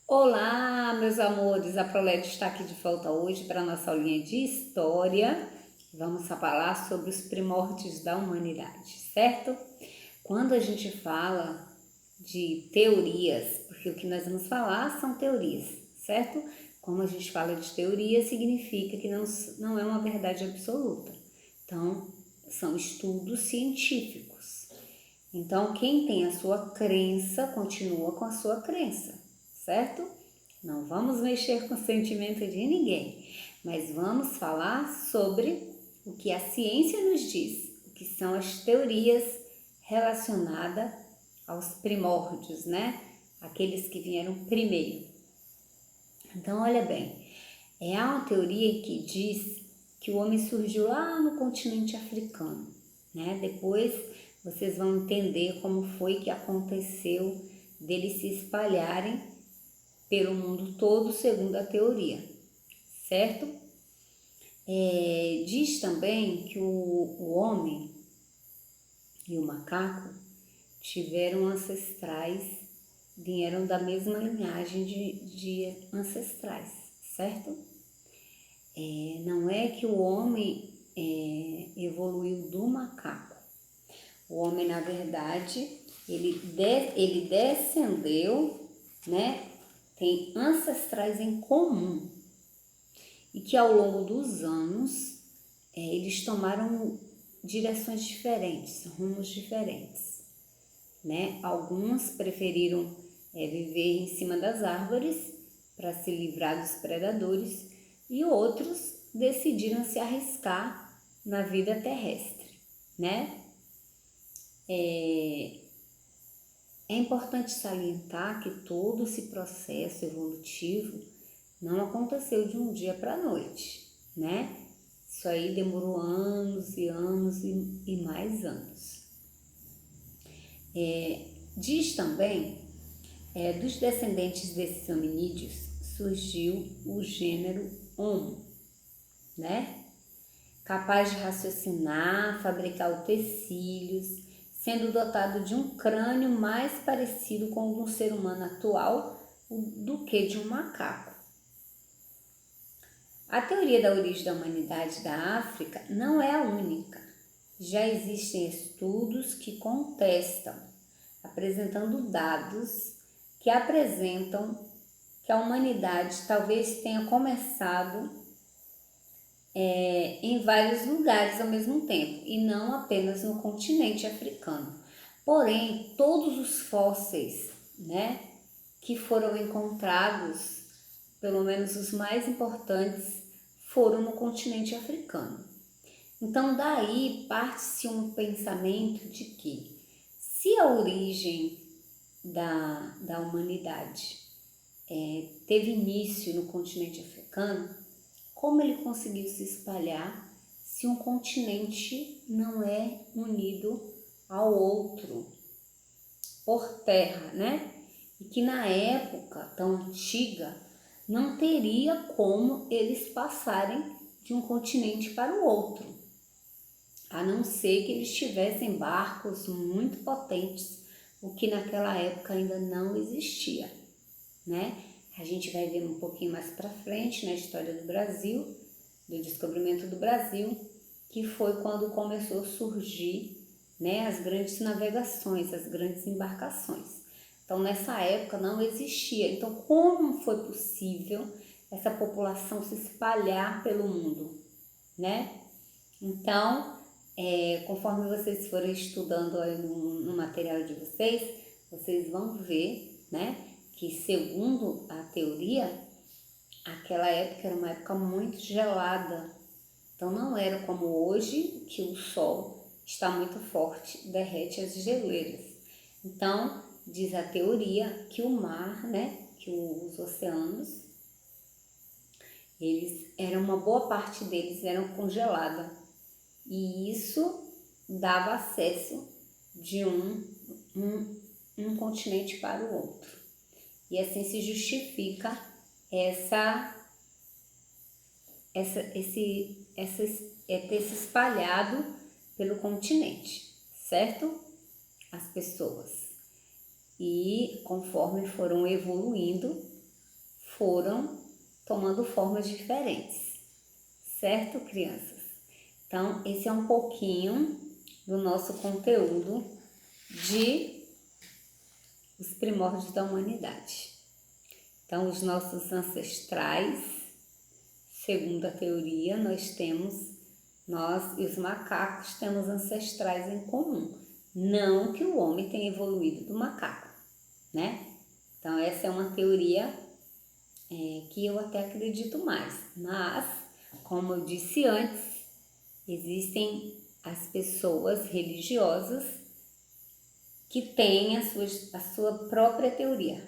Olá, meus amores, a Prolete está aqui de volta hoje para a nossa aulinha de História. Vamos falar sobre os primórdios da humanidade, certo? Quando a gente fala de teorias, porque o que nós vamos falar são teorias, certo? Como a gente fala de teoria, significa que não é uma verdade absoluta. Então, são estudos científicos. Então, quem tem a sua crença, continua com a sua crença, certo? Não vamos mexer com o sentimento de ninguém, mas vamos falar sobre o que a ciência nos diz, o que são as teorias relacionadas aos primórdios, né? Aqueles que vieram primeiro. Então, olha bem, há uma teoria que diz que o homem surgiu lá no continente africano, né? Depois vocês vão entender como foi que aconteceu deles se espalharem pelo mundo todo, segundo a teoria, certo? Diz também que o homem e o macaco tiveram ancestrais, vieram da mesma linhagem de ancestrais, certo? Não é que o homem evoluiu do macaco. O homem, na verdade, ele descendeu, né? Tem ancestrais em comum e que ao longo dos anos eles tomaram direções diferentes, rumos diferentes, né? Alguns preferiram viver em cima das árvores para se livrar dos predadores e outros decidiram se arriscar na vida terrestre, né? É importante salientar que todo esse processo evolutivo não aconteceu de um dia para a noite, né? Isso aí demorou anos e anos e mais anos. Diz também, dos descendentes desses hominídeos surgiu o gênero Homo, né? Capaz de raciocinar, fabricar utensílios, sendo dotado de um crânio mais parecido com o de um ser humano atual do que de um macaco. A teoria da origem da humanidade da África não é a única. Já existem estudos que contestam, apresentando dados que apresentam que a humanidade talvez tenha começado em vários lugares ao mesmo tempo e não apenas no continente africano. Porém, todos os fósseis, né, que foram encontrados, pelo menos os mais importantes, foram no continente africano. Então, daí parte-se um pensamento de que, se a origem da humanidade teve início no continente africano, como ele conseguiu se espalhar se um continente não é unido ao outro por terra, né? E que na época tão antiga não teria como eles passarem de um continente para o outro, a não ser que eles tivessem barcos muito potentes, o que naquela época ainda não existia, né? A gente vai ver um pouquinho mais para frente na história do Brasil, do descobrimento do Brasil, que foi quando começou a surgir, né, as grandes navegações, as grandes embarcações. Então, nessa época não existia. Então, como foi possível essa população se espalhar pelo mundo, né? Então, conforme vocês forem estudando aí no material de vocês, vocês vão ver, né, que segundo a teoria, aquela época era uma época muito gelada. Então não era como hoje, que o sol está muito forte, derrete as geleiras. Então, diz a teoria que o mar, né, que os oceanos, eles eram, uma boa parte deles eram congelada. E isso dava acesso de um continente para o outro. E assim se justifica ter se espalhado pelo continente, certo? As pessoas. E conforme foram evoluindo, foram tomando formas diferentes, certo, crianças? Então, esse é um pouquinho do nosso conteúdo de os primórdios da humanidade. Então, os nossos ancestrais, segundo a teoria, nós e os macacos temos ancestrais em comum. Não que o homem tenha evoluído do macaco, né? Então, essa é uma teoria que eu até acredito mais. Mas, como eu disse antes, existem as pessoas religiosas que têm a sua própria teoria.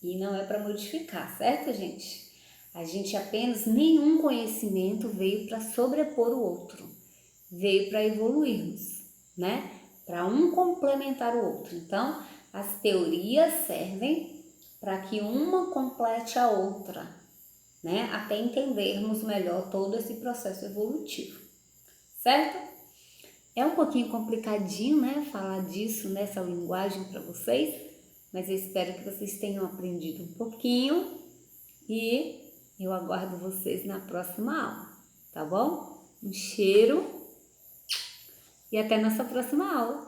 E não é para modificar, certo, gente? A gente apenas, nenhum conhecimento veio para sobrepor o outro. Veio para evoluirmos, né? Para um complementar o outro. Então, as teorias servem para que uma complete a outra, né? Até entendermos melhor todo esse processo evolutivo, certo? É um pouquinho complicadinho, né? Falar disso nessa linguagem para vocês, mas eu espero que vocês tenham aprendido um pouquinho e eu aguardo vocês na próxima aula, tá bom? Um cheiro e até nossa próxima aula.